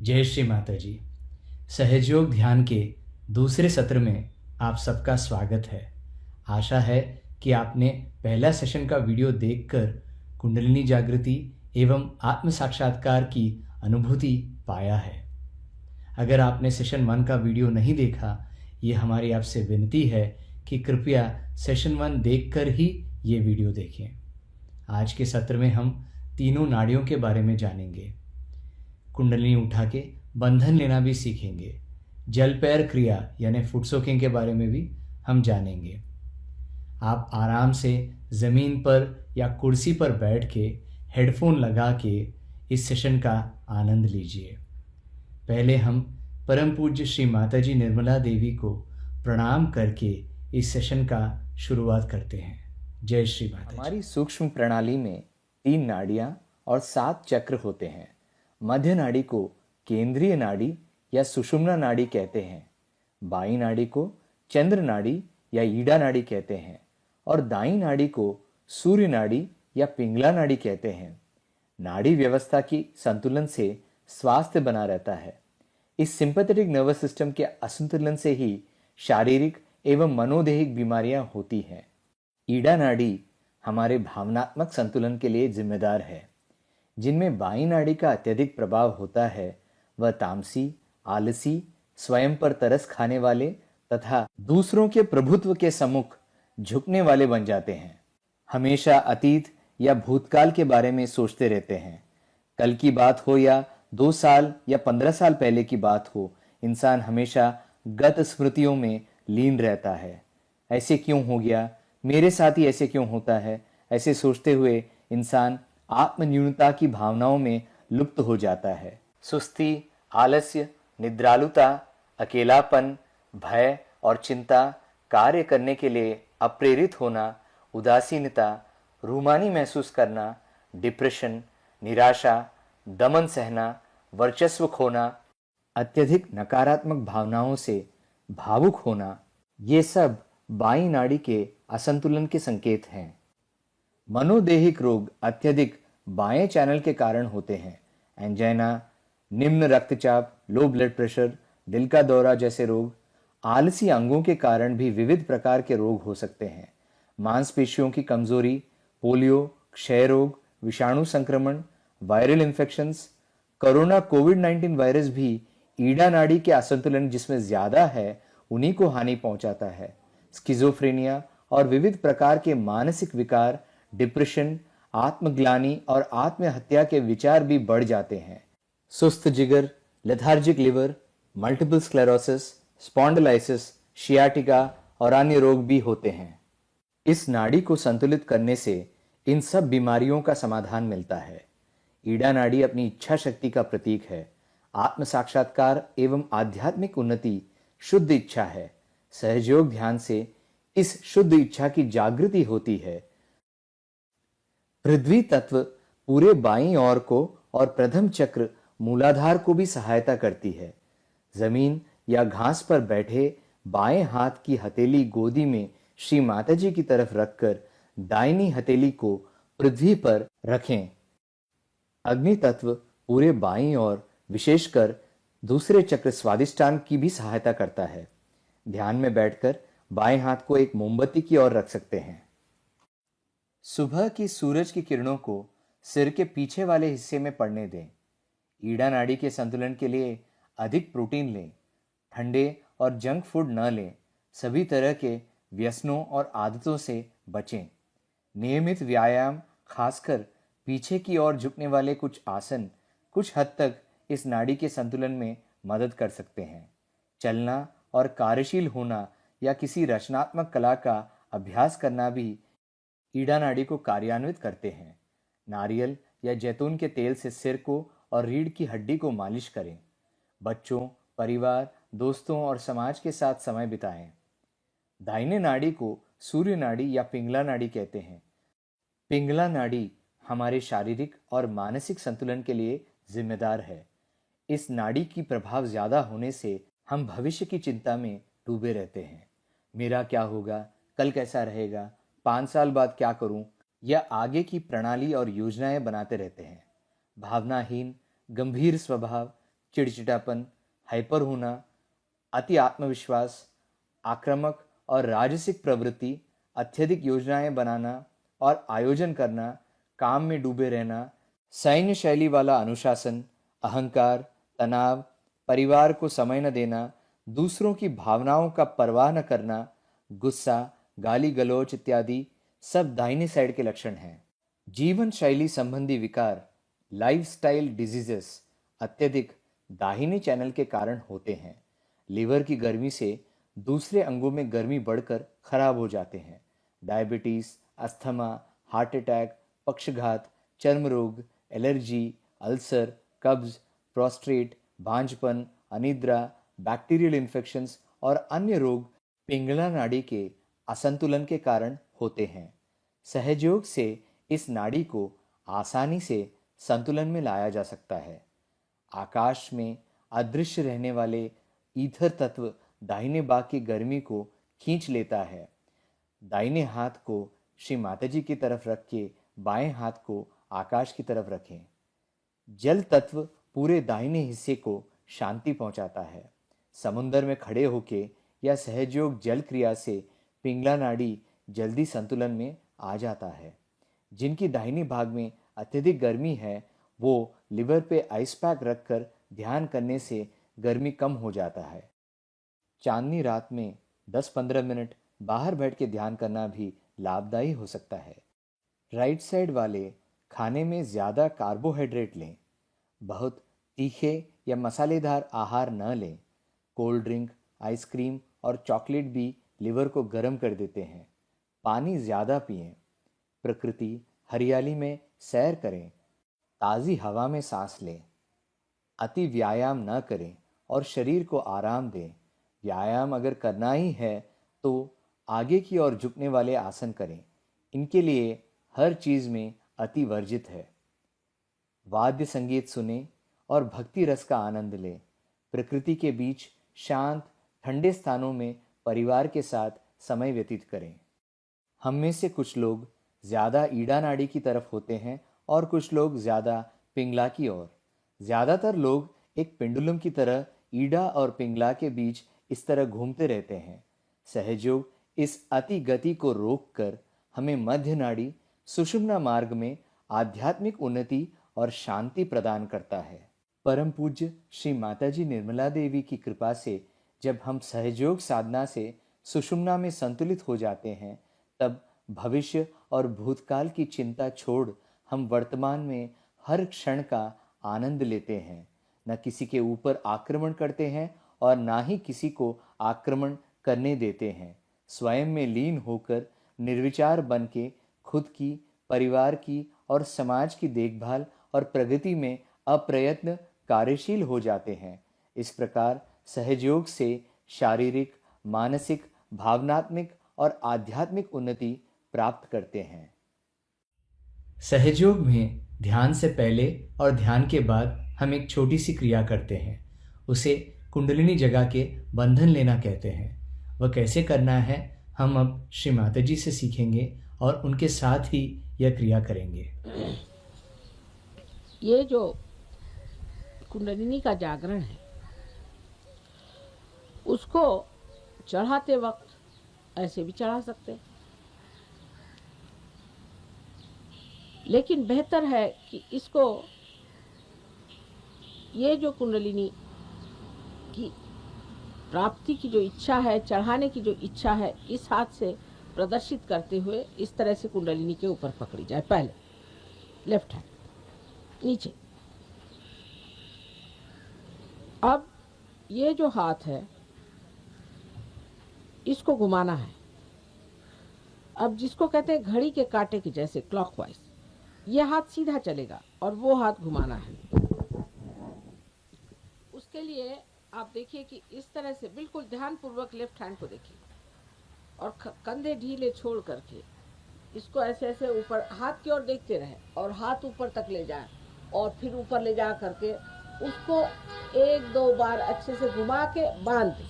जय श्री माता जी। सहजयोग ध्यान के दूसरे सत्र में आप सबका स्वागत है। आशा है कि आपने पहला सेशन का वीडियो देखकर कुंडलिनी जागृति एवं आत्म साक्षात्कार की अनुभूति पाया है। अगर आपने सेशन 1 का वीडियो नहीं देखा, ये हमारी आपसे विनती है कि कृपया सेशन 1 देखकर ही ये वीडियो देखें। आज के सत्र में हम तीनों नाड़ियों के बारे में जानेंगे। कुंडलिनी उठा के बंधन लेना भी सीखेंगे। जल पैर क्रिया यानी फुट सोकिंग के बारे में भी हम जानेंगे। आप आराम से ज़मीन पर या कुर्सी पर बैठ के हेडफोन लगा के इस सेशन का आनंद लीजिए। पहले हम परम पूज्य श्री माता जी निर्मला देवी को प्रणाम करके इस सेशन का शुरुआत करते हैं। जय श्री माता जी। हमारी सूक्ष्म प्रणाली में 3 नाड़ियाँ और 7 चक्र होते हैं। मध्य नाड़ी को केंद्रीय नाड़ी या सुषुम्ना नाड़ी कहते हैं। बाई नाड़ी को चंद्र नाड़ी या ईड़ा नाड़ी कहते हैं और दाई नाड़ी को सूर्य नाड़ी या पिंगला नाड़ी कहते हैं। नाड़ी व्यवस्था की संतुलन से स्वास्थ्य बना रहता है। इस सिंपैथेटिक नर्वस सिस्टम के असंतुलन से ही शारीरिक एवं मनोदेहिक बीमारियां होती हैं। ईड़ा नाड़ी हमारे भावनात्मक संतुलन के लिए जिम्मेदार है। जिनमें बाई नाड़ी का अत्यधिक प्रभाव होता है वह तामसी, आलसी, स्वयं पर तरस खाने वाले तथा दूसरों के प्रभुत्व के सम्मुख झुकने वाले बन जाते हैं। हमेशा अतीत या भूतकाल के बारे में सोचते रहते हैं। कल की बात हो या 2 साल या 15 साल पहले की बात हो, इंसान हमेशा गत स्मृतियों में लीन रहता है। ऐसे क्यों हो गया, मेरे साथ ही ऐसे क्यों होता है, ऐसे सोचते हुए इंसान आत्म न्यूनता की भावनाओं में लुप्त हो जाता है। सुस्ती, आलस्य, निद्रालुता, अकेलापन, भय और चिंता, कार्य करने के लिए अप्रेरित होना, उदासीनता, रूमानी महसूस करना, डिप्रेशन, निराशा, दमन सहना, वर्चस्व खोना, अत्यधिक नकारात्मक भावनाओं से भावुक होना, ये सब बाई नाड़ी के असंतुलन के संकेत हैं। मनोदेहिक रोग अत्यधिक बाएं चैनल के कारण होते हैं। एंजाइना, निम्न रक्तचाप, लो ब्लड प्रेशर, दिल का दौरा जैसे रोग, आलसी अंगों के कारण भी विविध प्रकार के रोग हो सकते हैं। मांसपेशियों की कमजोरी, पोलियो, क्षय रोग, विषाणु संक्रमण, वायरल इन्फेक्शंस, कोरोना कोविड-19 वायरस भी ईड़ा नाड़ी के असंतुलन जिसमें ज्यादा है उन्हीं को हानि पहुंचाता है। स्किज़ोफ्रेनिया और विविध प्रकार के मानसिक विकार, डिप्रेशन, आत्मग्लानि और आत्महत्या के विचार भी बढ़ जाते हैं। सुस्त जिगर, lethargic liver, multiple sclerosis, spondylosis, sciatica और अन्य रोग भी होते हैं। इस नाड़ी को संतुलित करने से इन सब बीमारियों का समाधान मिलता है। ईड़ा नाड़ी अपनी इच्छा शक्ति का प्रतीक है। आत्म साक्षात्कार एवं आध्यात्मिक उन्नति शुद्ध इच्छा है। सहजयोग ध्यान से इस शुद्ध इच्छा की जागृति होती है। पृथ्वी तत्व पूरे बाईं ओर को और प्रथम चक्र मूलाधार को भी सहायता करती है। जमीन या घास पर बैठे बाएं हाथ की हथेली गोदी में श्री माता जी की तरफ रखकर दाहिनी हथेली को पृथ्वी पर रखें। अग्नि तत्व पूरे बाईं ओर विशेषकर दूसरे चक्र स्वादिष्टान की भी सहायता करता है। ध्यान में बैठकर बाएं हाथ को एक मोमबत्ती की ओर रख सकते हैं। सुबह की सूरज की किरणों को सिर के पीछे वाले हिस्से में पड़ने दें। ईड़ा नाड़ी के संतुलन के लिए अधिक प्रोटीन लें। ठंडे और जंक फूड न लें। सभी तरह के व्यसनों और आदतों से बचें। नियमित व्यायाम, खासकर पीछे की ओर झुकने वाले कुछ आसन कुछ हद तक इस नाड़ी के संतुलन में मदद कर सकते हैं। चलना और कार्यशील होना या किसी रचनात्मक कला का अभ्यास करना भी ईड़ा नाड़ी को कार्यान्वित करते हैं। नारियल या जैतून के तेल से सिर को और रीढ़ की हड्डी को मालिश करें। बच्चों, परिवार, दोस्तों और समाज के साथ समय बिताएं। दाहिने नाड़ी को सूर्य नाड़ी या पिंगला नाड़ी कहते हैं। पिंगला नाड़ी हमारे शारीरिक और मानसिक संतुलन के लिए जिम्मेदार है। इस नाड़ी की प्रभाव ज्यादा होने से हम भविष्य की चिंता में डूबे रहते हैं। मेरा क्या होगा, कल कैसा रहेगा, 5 साल बाद क्या करूं, या आगे की प्रणाली और योजनाएं बनाते रहते हैं। भावनाहीन, गंभीर स्वभाव, चिड़चिड़ापन, हाइपर होना, अति आत्मविश्वास, आक्रामक और राजसिक प्रवृत्ति, अत्यधिक योजनाएं बनाना और आयोजन करना, काम में डूबे रहना, सैन्य शैली वाला अनुशासन, अहंकार, तनाव, परिवार को समय न देना, दूसरों की भावनाओं का परवाह न करना, गुस्सा, गाली गलौज इत्यादि सब दाहिने साइड के लक्षण हैं। जीवन शैली संबंधी विकार, लाइफस्टाइल डिजीजेस अत्यधिक दाहिने चैनल के कारण होते हैं। लीवर की गर्मी से दूसरे अंगों में गर्मी बढ़कर खराब हो जाते हैं। डायबिटीज, अस्थमा, हार्ट अटैक, पक्षघात, चर्म रोग, एलर्जी, अल्सर, कब्ज, प्रोस्टेट, भांजपन, अनिद्रा, बैक्टीरियल इन्फेक्शंस और अन्य रोग पिंगला नाड़ी के असंतुलन के कारण होते हैं। सहयोग से इस नाड़ी को आसानी से संतुलन में लाया जा सकता है। आकाश में अदृश्य रहने वाले ईथर तत्व दाहिने भाग की गर्मी को खींच लेता है। दाहिने हाथ को श्री माताजी की तरफ रख के बाएं हाथ को आकाश की तरफ रखें। जल तत्व पूरे दाहिने हिस्से को शांति पहुंचाता है। समुद्र में खड़े होके या सहयोग जल क्रिया से पिंगला नाड़ी जल्दी संतुलन में आ जाता है। जिनकी दाहिनी भाग में अत्यधिक गर्मी है वो लिवर पे आइस पैक रखकर ध्यान करने से गर्मी कम हो जाता है। चांदनी रात में 10-15 मिनट बाहर बैठ के ध्यान करना भी लाभदायी हो सकता है। राइट साइड वाले खाने में ज़्यादा कार्बोहाइड्रेट लें। बहुत तीखे या मसालेदार आहार न लें। कोल्ड ड्रिंक, आइसक्रीम और चॉकलेट भी लिवर को गर्म कर देते हैं। पानी ज़्यादा पिएं। प्रकृति, हरियाली में सैर करें। ताज़ी हवा में सांस लें। अति व्यायाम न करें और शरीर को आराम दें। व्यायाम अगर करना ही है तो आगे की ओर झुकने वाले आसन करें। इनके लिए हर चीज़ में अति वर्जित है। वाद्य संगीत सुने और भक्ति रस का आनंद लें। प्रकृति के बीच शांत ठंडे स्थानों में परिवार के साथ समय व्यतीत करें। हम में से कुछ लोग ज़्यादा ईड़ा नाड़ी की तरफ होते हैं और कुछ लोग ज़्यादा पिंगला की ओर। ज़्यादातर लोग एक पेंडुलम की तरह ईड़ा और पिंगला के बीच इस तरह घूमते रहते हैं। सहयोग इस अति गति को रोककर हमें मध्य नाड़ी सुषुम्ना मार्ग में आध्यात्मिक उन्नति और शांति प्रदान करता है। परम पूज्य श्री माताजी निर्मला देवी की कृपा से जब हम सहयोग साधना से सुषुम्ना में संतुलित हो जाते हैं तब भविष्य और भूतकाल की चिंता छोड़ हम वर्तमान में हर क्षण का आनंद लेते हैं। न किसी के ऊपर आक्रमण करते हैं और ना ही किसी को आक्रमण करने देते हैं। स्वयं में लीन होकर निर्विचार बन के खुद की, परिवार की और समाज की देखभाल और प्रगति में अप्रयत्न कार्यशील हो जाते हैं। इस प्रकार सहयोग से शारीरिक, मानसिक, भावनात्मक और आध्यात्मिक उन्नति प्राप्त करते हैं। सहयोग में ध्यान से पहले और ध्यान के बाद हम एक छोटी सी क्रिया करते हैं। उसे कुंडलिनी जगा के बंधन लेना कहते हैं। वह कैसे करना है हम अब श्री माताजी से सीखेंगे और उनके साथ ही यह क्रिया करेंगे। ये जो कुंडलिनी का जागरण है उसको चढ़ाते वक्त ऐसे भी चढ़ा सकते हैं, लेकिन बेहतर है कि इसको ये जो कुंडलिनी की प्राप्ति की जो इच्छा है, चढ़ाने की जो इच्छा है, इस हाथ से प्रदर्शित करते हुए इस तरह से कुंडलिनी के ऊपर पकड़ी जाए। पहले लेफ्ट हैंड नीचे। अब ये जो हाथ है इसको घुमाना है। अब जिसको कहते हैं घड़ी के कांटे के जैसे क्लॉकवाइज, ये हाथ सीधा चलेगा और वो हाथ घुमाना है। उसके लिए आप देखिए कि इस तरह से बिल्कुल ध्यानपूर्वक लेफ्ट हैंड को देखिए और कंधे ढीले छोड़ करके इसको ऐसे ऐसे ऊपर हाथ की ओर देखते रहे और हाथ ऊपर तक ले जाए और फिर ऊपर ले जा करके उसको 1-2 बार अच्छे से घुमा के बांध दें।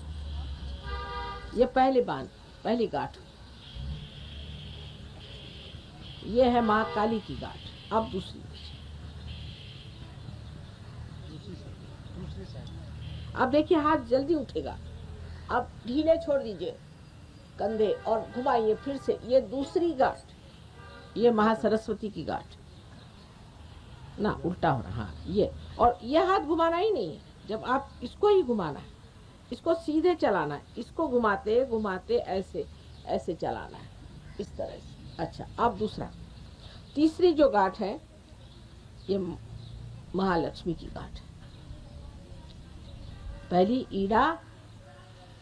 ये पहली गांठ। ये है महाकाली की गांठ। अब दूसरी अब देखिए हाथ जल्दी उठेगा। अब ढीले छोड़ दीजिए कंधे और घुमाइए फिर से। ये दूसरी गांठ, ये महासरस्वती की गांठ ना, उल्टा हो रहा। हाँ ये, और ये हाथ घुमाना ही नहीं है, जब आप इसको ही घुमाना है, इसको सीधे चलाना है, इसको घुमाते घुमाते ऐसे ऐसे चलाना है, इस तरह से। अच्छा, अब दूसरा, तीसरी जो गांठ है ये महालक्ष्मी की गांठ है। पहली ईड़ा,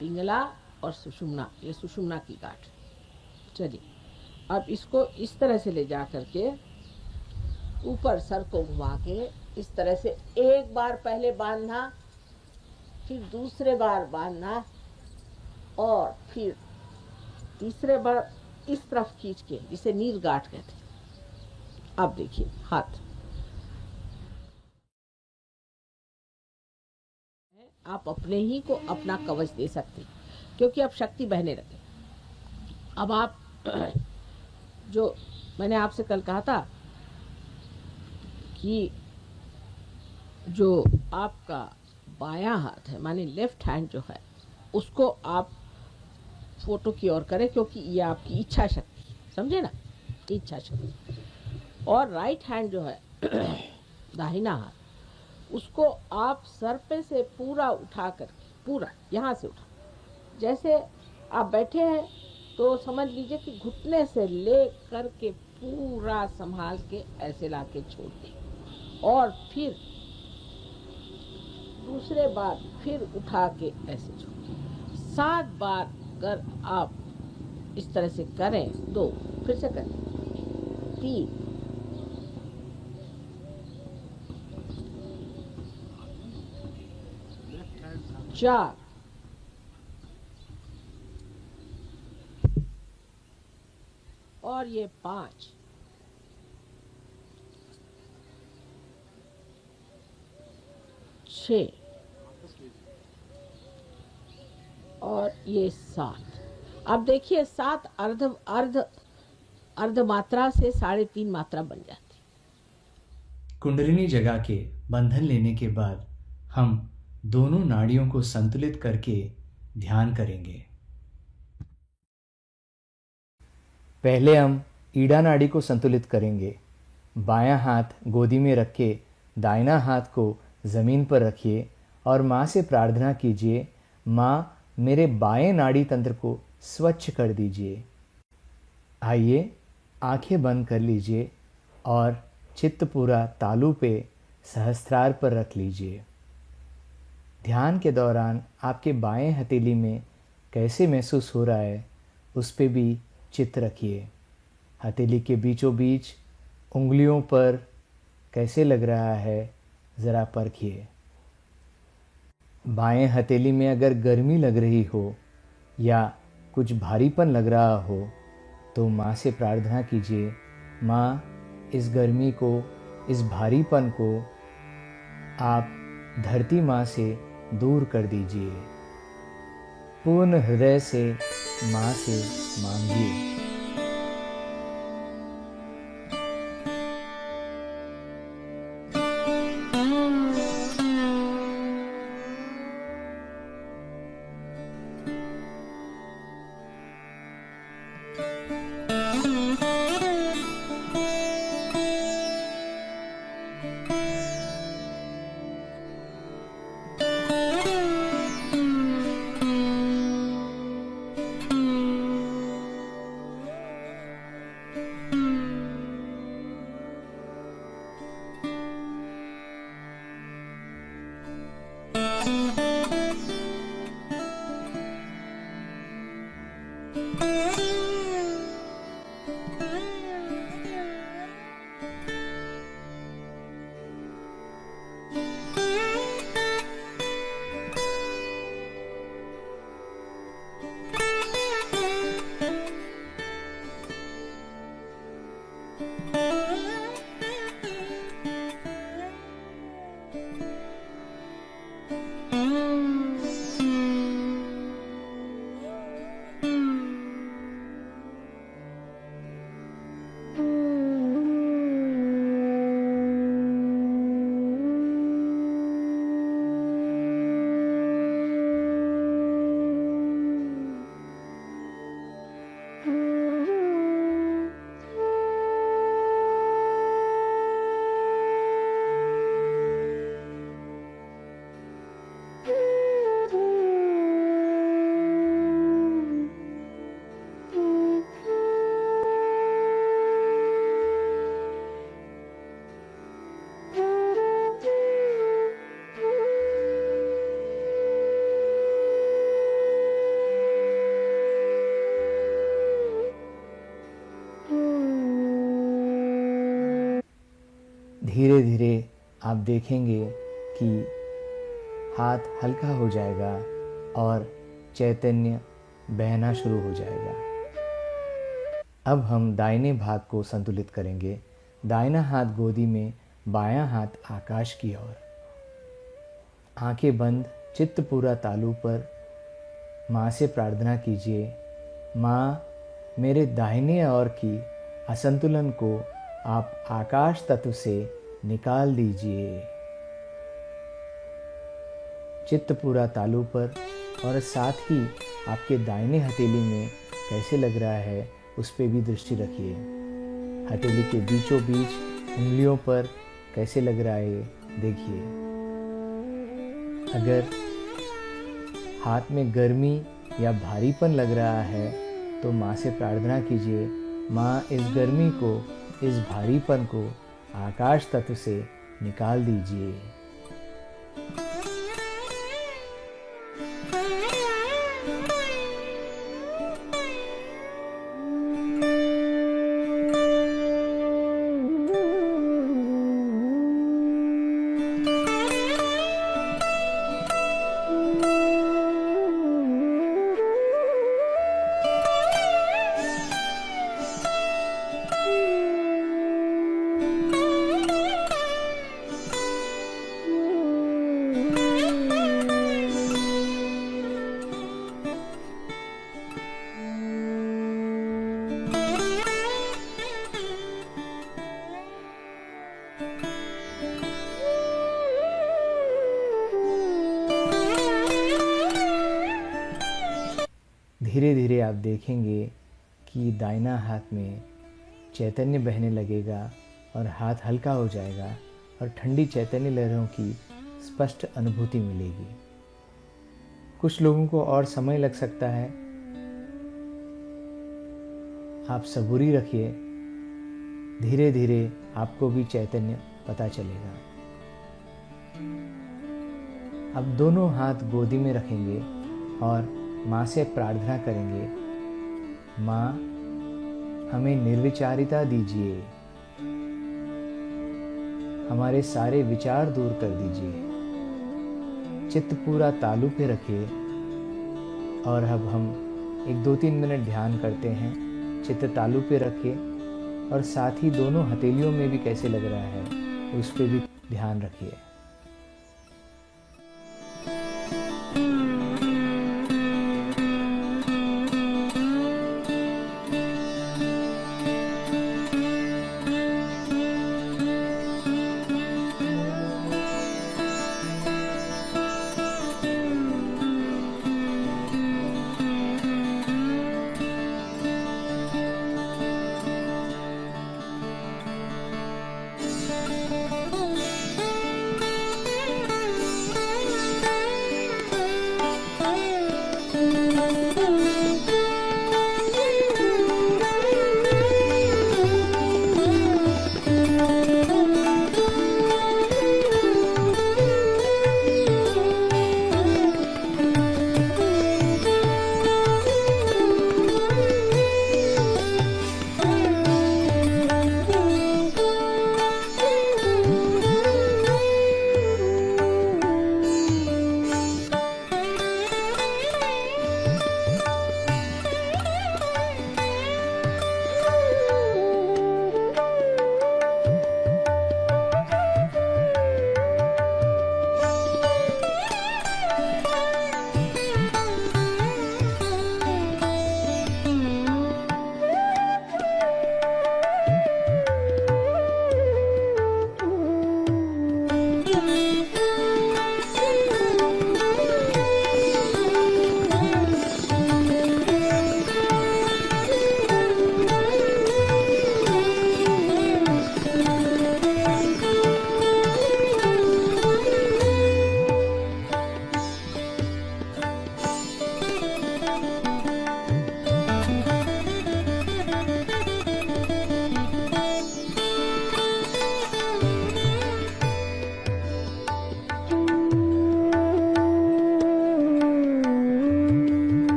पिंगला और सुषुम्ना, ये सुषुम्ना की गांठ। चलिए अब इसको इस तरह से ले जा करके ऊपर सर को घुमा के इस तरह से एक बार पहले बांधना, फिर दूसरे बार बांधना और फिर तीसरे बार इस तरफ खींच के, जिसे नील गांठ कहते हैं। अब देखिए हाथ, आप अपने ही को अपना कवच दे सकते हैं, क्योंकि अब शक्ति बहने लगे। अब आप जो मैंने आपसे कल कहा था कि जो आपका बायां हाथ है, माने लेफ्ट हैंड जो है, उसको आप फोटो की ओर करें, क्योंकि ये आपकी इच्छा शक्ति, समझे ना, इच्छा शक्ति। और राइट हैंड जो है दाहिना हाथ, उसको आप सर पे से पूरा उठा कर, पूरा यहाँ से उठा, जैसे आप बैठे हैं तो समझ लीजिए कि घुटने से ले कर के पूरा संभाल के ऐसे ला के छोड़ दें, और फिर दूसरे बार फिर उठा के ऐसे छोड़। 7 बार अगर आप इस तरह से करें, 2 फिर से करें, 3, 4, और ये 5, 6 और ये 7। अब देखिए 7 अर्ध अर्ध अर्ध मात्रा से 3.5 मात्रा बन जाती। कुंडलिनी जगा के बंधन लेने के बाद हम दोनों नाड़ियों को संतुलित करके ध्यान करेंगे। पहले हम ईड़ा नाड़ी को संतुलित करेंगे। बायां हाथ गोदी में रख के दाहिना हाथ को ज़मीन पर रखिए और माँ से प्रार्थना कीजिए, माँ मेरे बाएं नाड़ी तंत्र को स्वच्छ कर दीजिए। आइए आंखें बंद कर लीजिए और चित्त पूरा तालु पे सहस्त्रार पर रख लीजिए। ध्यान के दौरान आपके बाएं हथेली में कैसे महसूस हो रहा है, उस पे भी चित्त रखिए। हथेली के बीचों बीच उंगलियों पर कैसे लग रहा है, ज़रा परखिए। बाएं हथेली में अगर गर्मी लग रही हो या कुछ भारीपन लग रहा हो तो माँ से प्रार्थना कीजिए, माँ इस गर्मी को, इस भारीपन को आप धरती माँ से दूर कर दीजिए। पूर्ण हृदय से माँ से मांगिए। धीरे धीरे आप देखेंगे कि हाथ हल्का हो जाएगा और चैतन्य बहना शुरू हो जाएगा। अब हम दाहिने भाग को संतुलित करेंगे। दाहिना हाथ गोदी में, बायां हाथ आकाश की ओर। आंखें बंद, चित्त पूरा तालू पर। माँ से प्रार्थना कीजिए, माँ मेरे दाहिने ओर की असंतुलन को आप आकाश तत्व से निकाल दीजिए। चित्त पूरा तालू पर और साथ ही आपके दाहिने हथेली में कैसे लग रहा है उस पर भी दृष्टि रखिए। हथेली के बीचों बीच उंगलियों पर कैसे लग रहा है देखिए। अगर हाथ में गर्मी या भारीपन लग रहा है तो माँ से प्रार्थना कीजिए, माँ इस गर्मी को, इस भारीपन को आकाश तत्व से निकाल दीजिए। धीरे धीरे आप देखेंगे कि दाहिना हाथ में चैतन्य बहने लगेगा और हाथ हल्का हो जाएगा और ठंडी चैतन्य लहरों की स्पष्ट अनुभूति मिलेगी। कुछ लोगों को और समय लग सकता है, आप सबूरी रखिए, धीरे धीरे आपको भी चैतन्य पता चलेगा। अब दोनों हाथ गोदी में रखेंगे और माँ से प्रार्थना करेंगे, माँ हमें निर्विचारिता दीजिए, हमारे सारे विचार दूर कर दीजिए। चित्त पूरा तालू पे रखिए और अब हम 1-2-3 मिनट ध्यान करते हैं। चित्त तालू पे रखिए और साथ ही दोनों हथेलियों में भी कैसे लग रहा है उस पर भी ध्यान रखिए।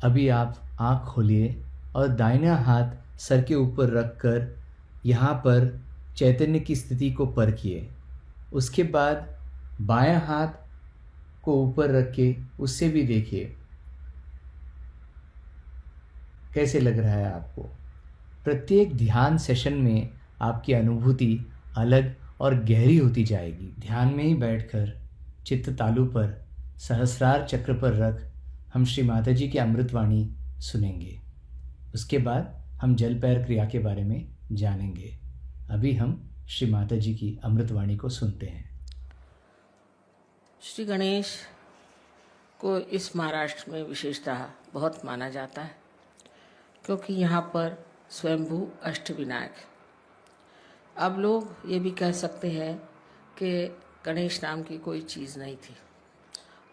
अभी आप आँख खोलिए और दाहिना हाथ सर के ऊपर रखकर यहाँ पर चैतन्य की स्थिति को परखिए। उसके बाद बायां हाथ को ऊपर रख के उससे भी देखिए कैसे लग रहा है आपको। प्रत्येक ध्यान सेशन में आपकी अनुभूति अलग और गहरी होती जाएगी। ध्यान में ही बैठकर चित्त तालु पर सहस्रार चक्र पर रख हम श्री माता जी की अमृतवाणी सुनेंगे। उसके बाद हम जल पैर क्रिया के बारे में जानेंगे। अभी हम श्री माता जी की अमृतवाणी को सुनते हैं। श्री गणेश को इस महाराष्ट्र में विशेषतः बहुत माना जाता है, क्योंकि यहाँ पर स्वयंभू अष्टविनायक है। अब लोग ये भी कह सकते हैं कि गणेश नाम की कोई चीज़ नहीं थी,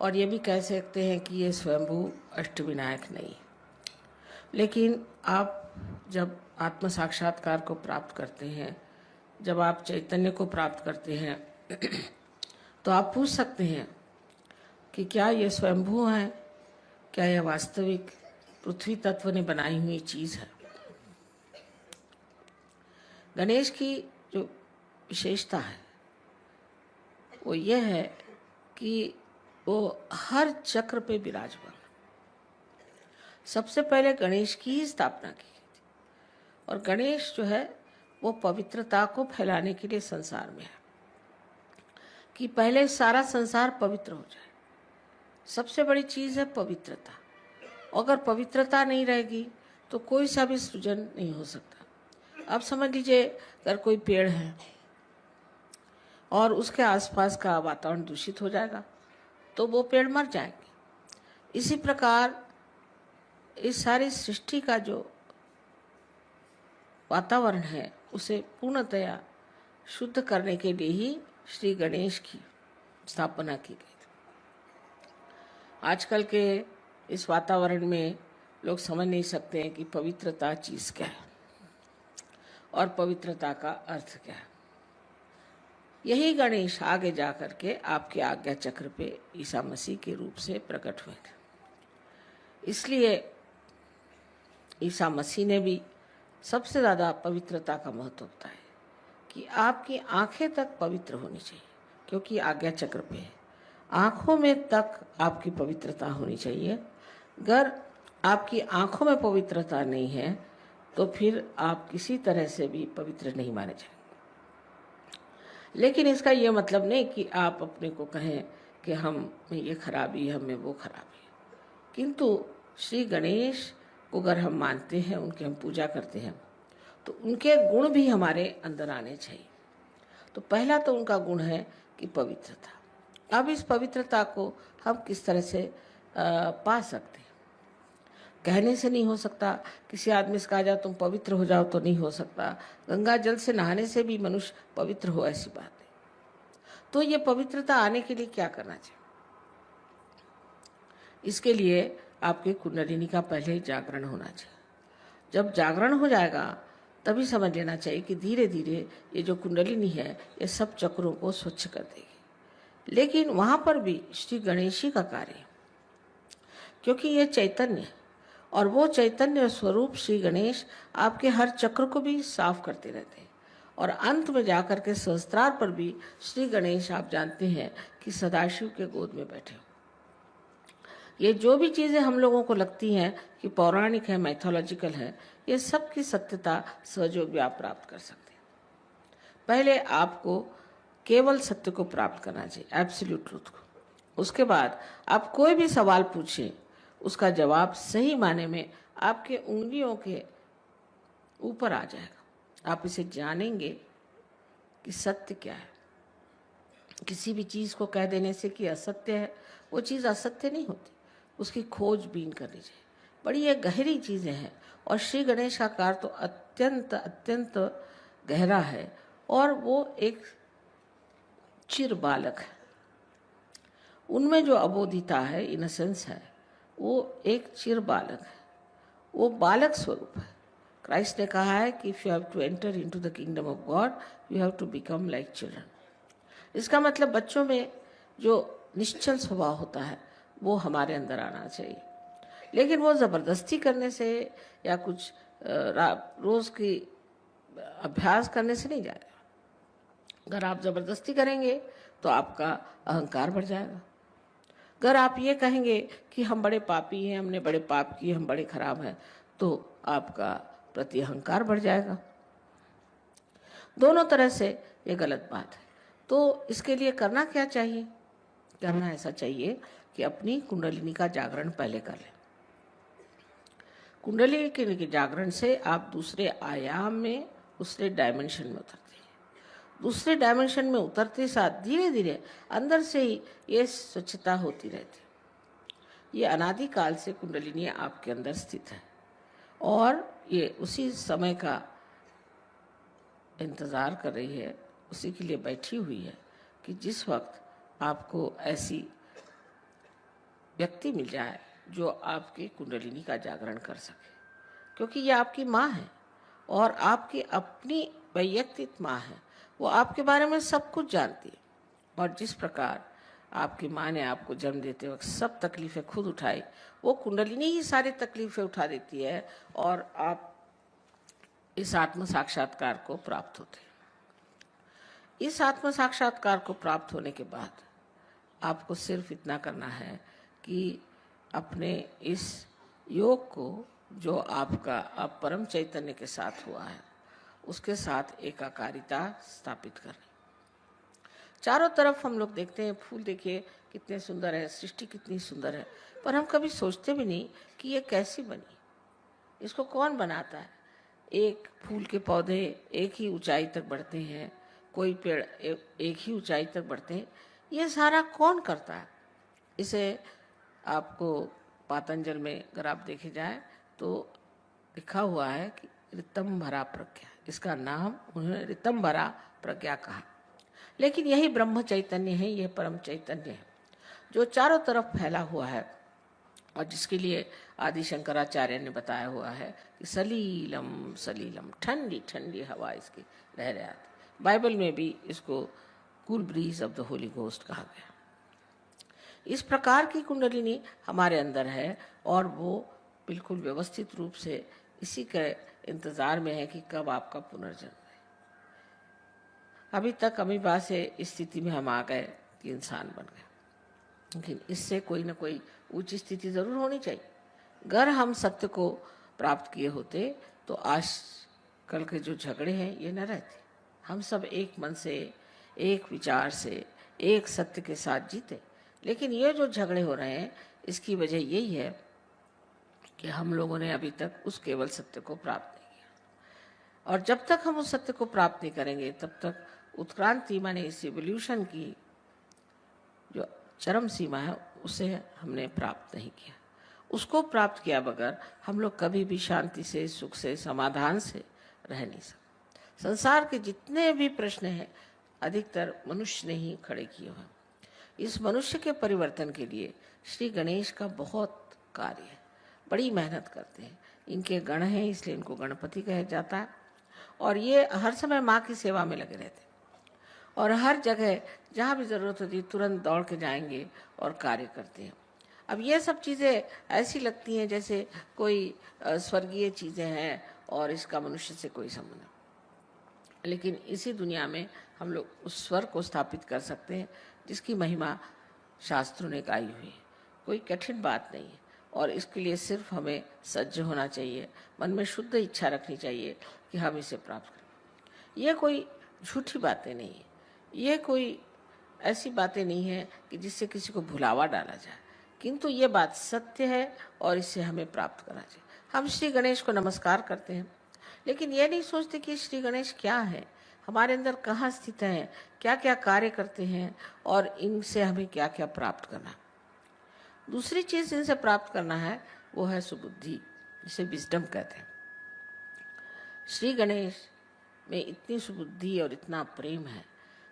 और ये भी कह सकते हैं कि ये स्वयंभू अष्टविनायक नहीं है। लेकिन आप जब आत्म साक्षात्कार को प्राप्त करते हैं, जब आप चैतन्य को प्राप्त करते हैं, तो आप पूछ सकते हैं कि क्या ये स्वयंभू है, क्या यह वास्तविक पृथ्वी तत्व ने बनाई हुई चीज़ है। गणेश की जो विशेषता है वो ये है कि वो हर चक्र पे विराजमान। सबसे पहले गणेश की ही स्थापना की गई थी, और गणेश जो है वो पवित्रता को फैलाने के लिए संसार में है, कि पहले सारा संसार पवित्र हो जाए। सबसे बड़ी चीज़ है पवित्रता। अगर पवित्रता नहीं रहेगी तो कोई सा भी सृजन नहीं हो सकता। अब समझ लीजिए, अगर कोई पेड़ है और उसके आसपास का वातावरण दूषित हो जाएगा तो वो पेड़ मर जाएंगे। इसी प्रकार इस सारी सृष्टि का जो वातावरण है उसे पूर्णतया शुद्ध करने के लिए ही श्री गणेश की स्थापना की गई। आजकल के इस वातावरण में लोग समझ नहीं सकते हैं कि पवित्रता चीज़ क्या है और पवित्रता का अर्थ क्या है। यही गणेश आगे जा कर के आपके आज्ञा चक्र पे ईसा मसीह के रूप से प्रकट हुए थे। इसलिए ईसा मसीह ने भी सबसे ज़्यादा पवित्रता का महत्व बताया कि आपकी आंखें तक पवित्र होनी चाहिए, क्योंकि आज्ञा चक्र पे है। आँखों में तक आपकी पवित्रता होनी चाहिए। अगर आपकी आँखों में पवित्रता नहीं है तो फिर आप किसी तरह से भी पवित्र नहीं माने जाएंगे। लेकिन इसका ये मतलब नहीं कि आप अपने को कहें कि हम में ये खराबी है, हमें वो खराबी है। किंतु श्री गणेश को अगर हम मानते हैं, उनकी हम पूजा करते हैं, तो उनके गुण भी हमारे अंदर आने चाहिए। तो पहला तो उनका गुण है कि पवित्रता। अब इस पवित्रता को हम किस तरह से पा सकते हैं? कहने से नहीं हो सकता। किसी आदमी से कहा जाए तुम पवित्र हो जाओ तो नहीं हो सकता। गंगा जल से नहाने से भी मनुष्य पवित्र हो, ऐसी बात नहीं। तो ये पवित्रता आने के लिए क्या करना चाहिए? इसके लिए आपके कुंडलिनी का पहले जागरण होना चाहिए। जब जागरण हो जाएगा तभी समझ लेना चाहिए कि धीरे धीरे ये जो कुंडलिनी है ये सब चक्रों को स्वच्छ कर देगी। लेकिन वहाँ पर भी श्री गणेश जी का कार्य है, क्योंकि ये चैतन्य है, और वो चैतन्य स्वरूप श्री गणेश आपके हर चक्र को भी साफ करते रहते हैं। और अंत में जाकर के सहस्त्रार पर भी श्री गणेश, आप जानते हैं कि सदाशिव के गोद में बैठे हो। ये जो भी चीज़ें हम लोगों को लगती हैं कि पौराणिक है, मैथोलॉजिकल है, ये सब की सत्यता सहयोग भी आप प्राप्त कर सकते हैं। पहले आपको केवल सत्य को प्राप्त करना चाहिए, एब्सोल्यूट ट्रूथ को। उसके बाद आप कोई भी सवाल पूछें, उसका जवाब सही माने में आपके उंगलियों के ऊपर आ जाएगा। आप इसे जानेंगे कि सत्य क्या है। किसी भी चीज़ को कह देने से कि असत्य है, वो चीज़ असत्य नहीं होती, उसकी खोजबीन करनी चाहिए। बड़ी ये गहरी चीज़ें हैं, और श्री गणेश का कार्य तो अत्यंत अत्यंत गहरा है। और वो एक चिर बालक है, उनमें जो अबोधिता है, इनोसेंस है, वो एक चिर बालक है, वो बालक स्वरूप है। क्राइस्ट ने कहा है कि if you have to enter into the kingdom of God you have to become like children. इसका मतलब बच्चों में जो निश्चल स्वभाव होता है वो हमारे अंदर आना चाहिए। लेकिन वो ज़बरदस्ती करने से या कुछ रोज़ की अभ्यास करने से नहीं जाएगा। अगर आप ज़बरदस्ती करेंगे तो आपका अहंकार बढ़ जाएगा। अगर आप ये कहेंगे कि हम बड़े पापी हैं, हमने बड़े पाप किए, हम बड़े खराब हैं, तो आपका प्रति अहंकार बढ़ जाएगा। दोनों तरह से ये गलत बात है। तो इसके लिए करना क्या चाहिए? करना ऐसा चाहिए कि अपनी कुंडलिनी का जागरण पहले कर लें। कुंडलिनी के जागरण से आप दूसरे आयाम में, दूसरे डायमेंशन में उतरते हैं। दूसरे डायमेंशन में उतरते साथ धीरे धीरे अंदर से ही ये स्वच्छता होती रहती है। ये अनादिकाल से कुंडलिनी आपके अंदर स्थित है और ये उसी समय का इंतज़ार कर रही है, उसी के लिए बैठी हुई है कि जिस वक्त आपको ऐसी व्यक्ति मिल जाए जो आपकी कुंडलिनी का जागरण कर सके, क्योंकि ये आपकी माँ है और आपकी अपनी वैयक्तिक माँ है। वो आपके बारे में सब कुछ जानती है और जिस प्रकार आपकी माँ ने आपको जन्म देते वक्त सब तकलीफ़ें खुद उठाई, वो कुंडलिनी ही सारी तकलीफ़ें उठा देती है और आप इस आत्म साक्षात्कार को प्राप्त होते हैं। इस आत्म साक्षात्कार को प्राप्त होने के बाद आपको सिर्फ इतना करना है कि अपने इस योग को जो आपका अब परम चैतन्य के साथ हुआ है उसके साथ एकाकारिता स्थापित करें। चारों तरफ हम लोग देखते हैं, फूल देखिए कितने सुंदर है, सृष्टि कितनी सुंदर है, पर हम कभी सोचते भी नहीं कि ये कैसी बनी, इसको कौन बनाता है। एक फूल के पौधे एक ही ऊंचाई तक बढ़ते हैं, कोई पेड़ एक ही ऊंचाई तक बढ़ते हैं, ये सारा कौन करता है? इसे आपको पातंजल में अगर आप देखे जाए तो लिखा हुआ है कि ऋतंभरा प्रज्ञा, इसका नाम उन्होंने ऋतंभरा प्रज्ञा कहा। लेकिन यही ब्रह्म चैतन्य है, यह परम चैतन्य है जो चारों तरफ फैला हुआ है और जिसके लिए आदि शंकराचार्य ने बताया हुआ है कि सलीलम सलीलम, ठंडी ठंडी हवा इसकी लहरें आती। बाइबल में भी इसको cool bridge of the Holi ghost कहा गया। इस प्रकार की कुंडलिनी हमारे अंदर है और वो बिल्कुल व्यवस्थित रूप से इसी के इंतज़ार में है कि कब आपका पुनर्जन्म है। अभी तक अमीबा से इस स्थिति में हम आ गए कि इंसान बन गए, लेकिन इससे कोई ना कोई ऊंची स्थिति ज़रूर होनी चाहिए। अगर हम सत्य को प्राप्त किए होते तो आज कल के जो झगड़े हैं ये न रहते। हम सब एक मन से, एक विचार से, एक सत्य के साथ जीते। लेकिन ये जो झगड़े हो रहे हैं इसकी वजह यही है कि हम लोगों ने अभी तक उस केवल सत्य को प्राप्त नहीं किया, और जब तक हम उस सत्य को प्राप्त नहीं करेंगे तब तक उत्क्रांति माने इस एवोल्यूशन की जो चरम सीमा है उसे हमने प्राप्त नहीं किया। उसको प्राप्त किया बगैर हम लोग कभी भी शांति से, सुख से, समाधान से रह नहीं सकते। संसार के जितने भी प्रश्न हैं अधिकतर मनुष्य ने ही खड़े किए हैं। इस मनुष्य के परिवर्तन के लिए श्री गणेश का बहुत कार्य है, बड़ी मेहनत करते हैं। इनके गण हैं इसलिए इनको गणपति कहा जाता है और ये हर समय माँ की सेवा में लगे रहते हैं और हर जगह जहाँ भी ज़रूरत होती है तुरंत दौड़ के जाएंगे और कार्य करते हैं। अब ये सब चीज़ें ऐसी लगती हैं जैसे कोई स्वर्गीय चीज़ें हैं और इसका मनुष्य से कोई संबंध नहीं, लेकिन इसी दुनिया में हम लोग उस स्वर को स्थापित कर सकते हैं जिसकी महिमा शास्त्रों ने गाई हुई है। कोई कठिन बात नहीं है और इसके लिए सिर्फ हमें सज्ज होना चाहिए, मन में शुद्ध इच्छा रखनी चाहिए कि हम इसे प्राप्त करें। ये कोई झूठी बातें नहीं है, ये कोई ऐसी बातें नहीं है कि जिससे किसी को भुलावा डाला जाए, किंतु ये बात सत्य है और इससे हमें प्राप्त करना चाहिए। हम श्री गणेश को नमस्कार करते हैं लेकिन ये नहीं सोचते कि श्री गणेश क्या है, हमारे अंदर कहाँ स्थित हैं, क्या क्या कार्य करते हैं और इनसे हमें क्या क्या प्राप्त करना है। दूसरी चीज़ इनसे प्राप्त करना है वो है सुबुद्धि, जिसे विजडम कहते हैं। श्री गणेश में इतनी सुबुद्धि और इतना प्रेम है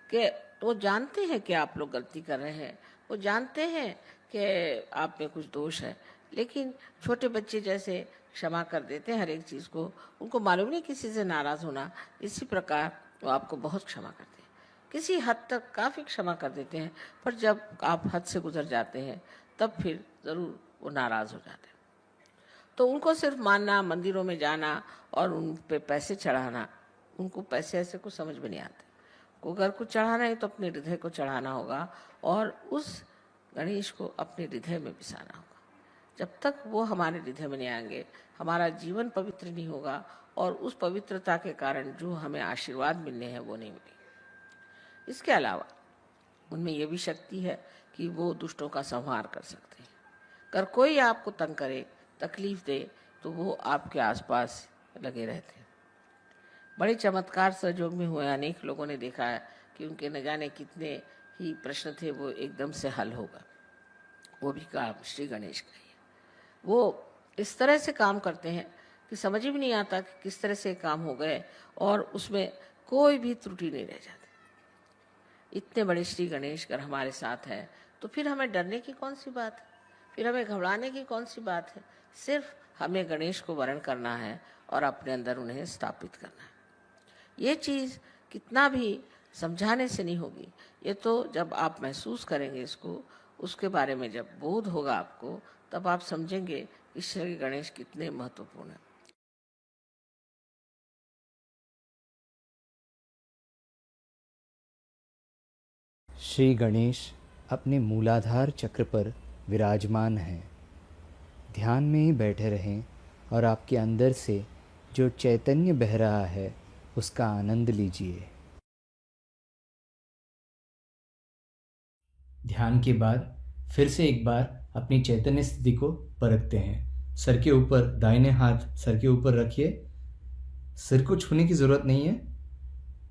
कि वो जानते हैं कि आप लोग गलती कर रहे हैं, वो जानते हैं कि आप में कुछ दोष है, लेकिन छोटे बच्चे जैसे क्षमा कर देते हैं हर एक चीज़ को। उनको मालूम नहीं किसी से नाराज़ होना, इसी प्रकार वो आपको बहुत क्षमा करते हैं। किसी हद तक काफ़ी क्षमा कर देते हैं, पर जब आप हद से गुजर जाते हैं तब फिर ज़रूर वो नाराज़ हो जाते हैं। तो उनको सिर्फ मानना, मंदिरों में जाना और उन पे पैसे चढ़ाना, उनको पैसे ऐसे कुछ समझ में नहीं आते। को अगर कुछ चढ़ाना है तो अपने हृदय को चढ़ाना होगा और उस गणेश को अपने हृदय में बिसाना होगा। जब तक वो हमारे हृदय में नहीं आएंगे, हमारा जीवन पवित्र नहीं होगा और उस पवित्रता के कारण जो हमें आशीर्वाद मिलने हैं वो नहीं मिलेंगे। इसके अलावा उनमें यह भी शक्ति है कि वो दुष्टों का संहार कर सकते हैं। अगर कोई आपको तंग करे, तकलीफ दे, तो वो आपके आसपास लगे रहते हैं। बड़े चमत्कार सहयोग में हुए। अनेक लोगों ने देखा है कि उनके न जाने कितने ही प्रश्न थे वो एकदम से हल हो गए। वो भी काम श्री गणेश का ही है। वो इस तरह से काम करते हैं कि समझ ही भी नहीं आता कि किस तरह से काम हो गए और उसमें कोई भी त्रुटि नहीं रह जाती। इतने बड़े श्री गणेश अगर हमारे साथ है तो फिर हमें डरने की कौन सी बात है, फिर हमें घबराने की कौन सी बात है। सिर्फ हमें गणेश को वरण करना है और अपने अंदर उन्हें स्थापित करना है। ये चीज़ कितना भी समझाने से नहीं होगी, ये तो जब आप महसूस करेंगे इसको, उसके बारे में जब बोध होगा आपको, तब आप समझेंगे कि श्री गणेश कितने महत्वपूर्ण हैं। श्री गणेश अपने मूलाधार चक्र पर विराजमान हैं। ध्यान में ही बैठे रहें और आपके अंदर से जो चैतन्य बह रहा है उसका आनंद लीजिए। ध्यान के बाद फिर से एक बार अपनी चैतन्य स्थिति को परखते हैं। सर के ऊपर, दाहिने हाथ सर के ऊपर रखिए। सिर को छूने की ज़रूरत नहीं है।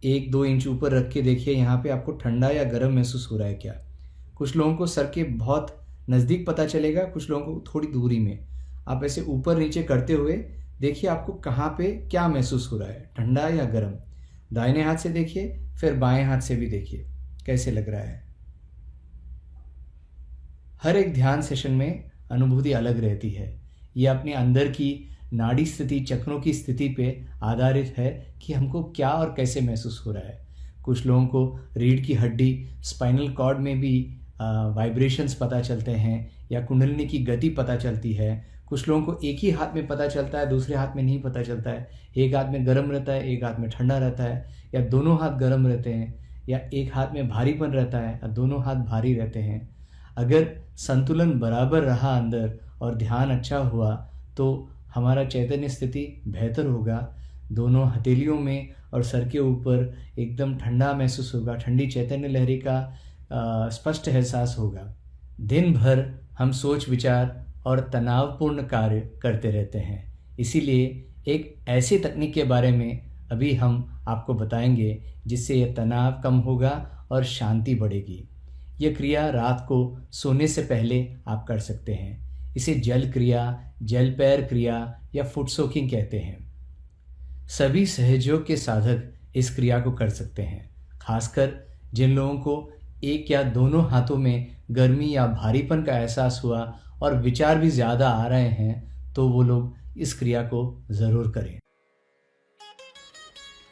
1-2 इंच ऊपर रख के देखिए यहाँ पे आपको ठंडा या गर्म महसूस हो रहा है क्या। कुछ लोगों को सर के बहुत नज़दीक पता चलेगा, कुछ लोगों को थोड़ी दूरी में। आप ऐसे ऊपर नीचे करते हुए देखिए आपको कहाँ पे क्या महसूस हो रहा है, ठंडा या गर्म। दाहिने हाथ से देखिए, फिर बाएं हाथ से भी देखिए कैसे लग रहा है। हर एक ध्यान सेशन में अनुभूति अलग रहती है। ये अपने अंदर की नाड़ी स्थिति, चक्रों की स्थिति पे आधारित है कि हमको क्या और कैसे महसूस हो रहा है। कुछ लोगों को रीढ़ की हड्डी, स्पाइनल कॉर्ड में भी वाइब्रेशंस पता चलते हैं या कुंडलिनी की गति पता चलती है। कुछ लोगों को एक ही हाथ में पता चलता है, दूसरे हाथ में नहीं पता चलता है। एक हाथ में गर्म रहता है, एक हाथ में ठंडा रहता है, या दोनों हाथ गर्म रहते हैं, या एक हाथ में भारीपन रहता है या दोनों हाथ भारी रहते हैं। अगर संतुलन बराबर रहा अंदर और ध्यान अच्छा हुआ तो हमारा चैतन्य स्थिति बेहतर होगा। दोनों हथेलियों में और सर के ऊपर एकदम ठंडा महसूस होगा, ठंडी चैतन्य लहरी का स्पष्ट एहसास होगा। दिन भर हम सोच विचार और तनावपूर्ण कार्य करते रहते हैं, इसीलिए एक ऐसी तकनीक के बारे में अभी हम आपको बताएंगे जिससे यह तनाव कम होगा और शांति बढ़ेगी। यह क्रिया रात को सोने से पहले आप कर सकते हैं। इसे जल क्रिया, जल पैर क्रिया या फुट सोकिंग कहते हैं। सभी सहयोग के साधक इस क्रिया को कर सकते हैं। खासकर जिन लोगों को एक या दोनों हाथों में गर्मी या भारीपन का एहसास हुआ और विचार भी ज़्यादा आ रहे हैं तो वो लोग इस क्रिया को ज़रूर करें।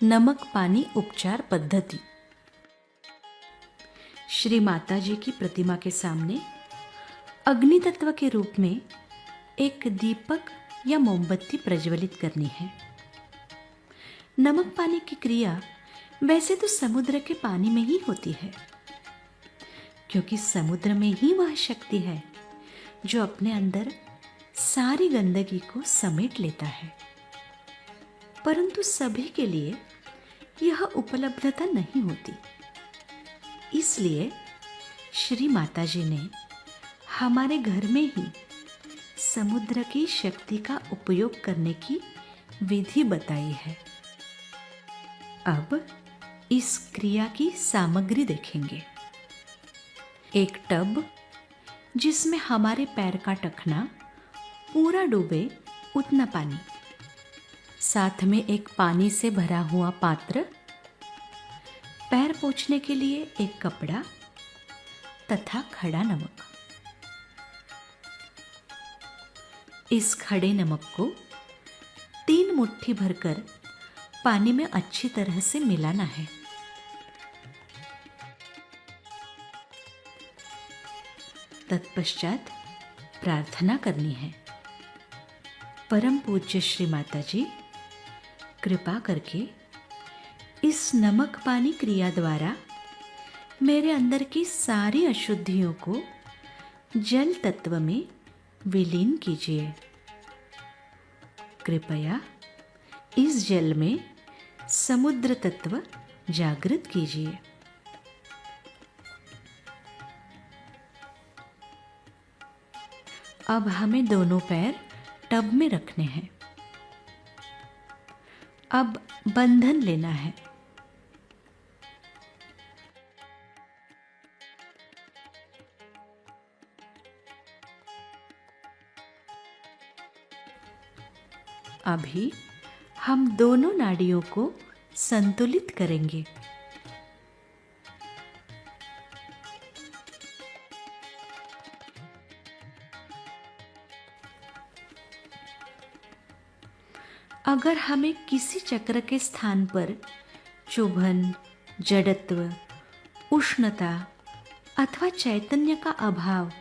नमक पानी उपचार पद्धति। श्री माता जी की प्रतिमा के सामने अग्नि तत्व के रूप में एक दीपक या मोमबत्ती प्रज्वलित करनी है। नमक पानी की क्रिया वैसे तो समुद्र के पानी में ही होती है, क्योंकि समुद्र में ही वह शक्ति है जो अपने अंदर सारी गंदगी को समेट लेता है। परंतु सभी के लिए यह उपलब्धता नहीं होती। इसलिए श्री माता जी ने हमारे घर में ही समुद्र की शक्ति का उपयोग करने की विधि बताई है। अब इस क्रिया की सामग्री देखेंगे। एक टब जिसमें हमारे पैर का टखना पूरा डूबे उतना पानी, साथ में एक पानी से भरा हुआ पात्र, पैर पोंछने के लिए एक कपड़ा तथा खड़ा नमक। इस खड़े नमक को 3 मुट्ठी भरकर पानी में अच्छी तरह से मिलाना है। तत्पश्चात प्रार्थना करनी है। परम पूज्य श्री माता जी, कृपा करके इस नमक पानी क्रिया द्वारा मेरे अंदर की सारी अशुद्धियों को जल तत्व में विलीन कीजिए। कृपया इस जल में समुद्र तत्व जागृत कीजिए। अब हमें दोनों पैर टब में रखने हैं। अब बंधन लेना है। अभी हम दोनों नाड़ियों को संतुलित करेंगे। अगर हमें किसी चक्र के स्थान पर चुभन, जड़त्व, उष्णता अथवा चैतन्य का अभाव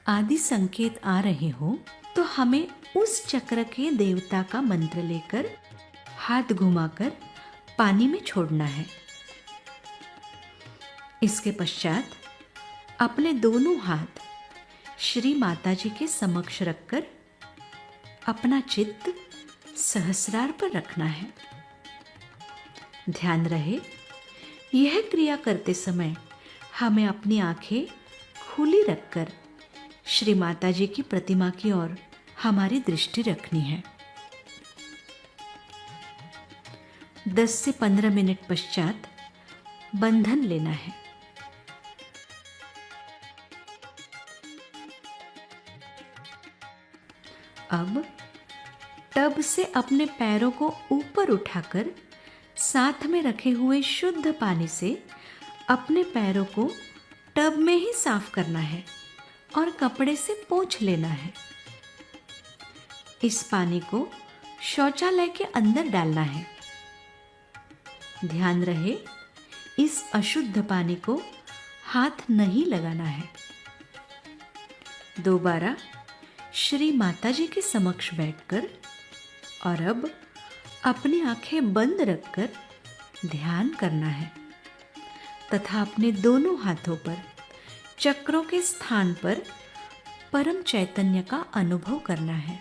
आदि संकेत आ रहे हो तो हमें उस चक्र के देवता का मंत्र लेकर हाथ घुमाकर पानी में छोड़ना है। इसके पश्चात अपने दोनों हाथ श्री माता जी के समक्ष रखकर अपना चित्त सहस्रार पर रखना है। ध्यान रहे, यह क्रिया करते समय हमें अपनी आंखें खुली रखकर श्री माता जी की प्रतिमा की ओर हमारी दृष्टि रखनी है। 10 से 15 मिनट पश्चात बंधन लेना है। अब टब से अपने पैरों को ऊपर उठाकर साथ में रखे हुए शुद्ध पानी से अपने पैरों को टब में ही साफ करना है और कपड़े से पोंछ लेना है। इस पानी को शौचालय के अंदर डालना है। ध्यान रहे, इस अशुद्ध पानी को हाथ नहीं लगाना है। दोबारा श्री माता जी के समक्ष बैठकर और अब अपनी आंखें बंद रखकर ध्यान करना है तथा अपने दोनों हाथों पर चक्रों के स्थान पर परम चैतन्य का अनुभव करना है।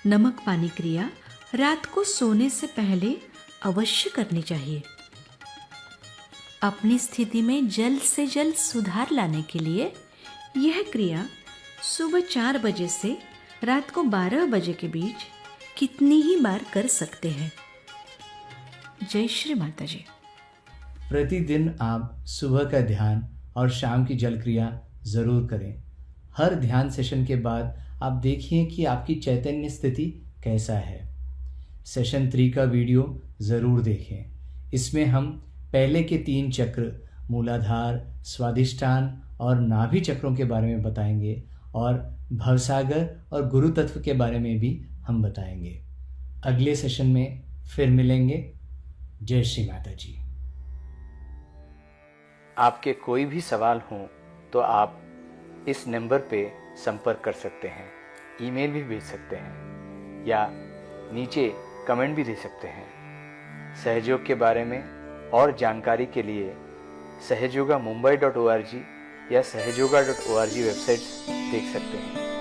नमक पानी क्रिया रात को सोने से पहले अवश्य करनी चाहिए। अपनी स्थिति में जल्द से जल्द सुधार लाने के लिए यह क्रिया सुबह 4 बजे से रात को 12 बजे के बीच कितनी ही बार कर सकते हैं। जय श्री माता जी। प्रतिदिन आप सुबह का ध्यान और शाम की जल क्रिया ज़रूर करें। हर ध्यान सेशन के बाद आप देखिए कि आपकी चैतन्य स्थिति कैसा है। सेशन 3 का वीडियो ज़रूर देखें। इसमें हम पहले के 3 चक्र मूलाधार, स्वादिष्ठान और नाभि चक्रों के बारे में बताएंगे और भवसागर और गुरु तत्व के बारे में भी हम बताएंगे। अगले सेशन में फिर मिलेंगे। जय श्री माता जी। आपके कोई भी सवाल हों तो आप इस नंबर पे संपर्क कर सकते हैं, ईमेल भी भेज सकते हैं या नीचे कमेंट भी दे सकते हैं। सहयोग के बारे में और जानकारी के लिए सहयोगा mumbai.org या सहयोगा.org वेबसाइट देख सकते हैं।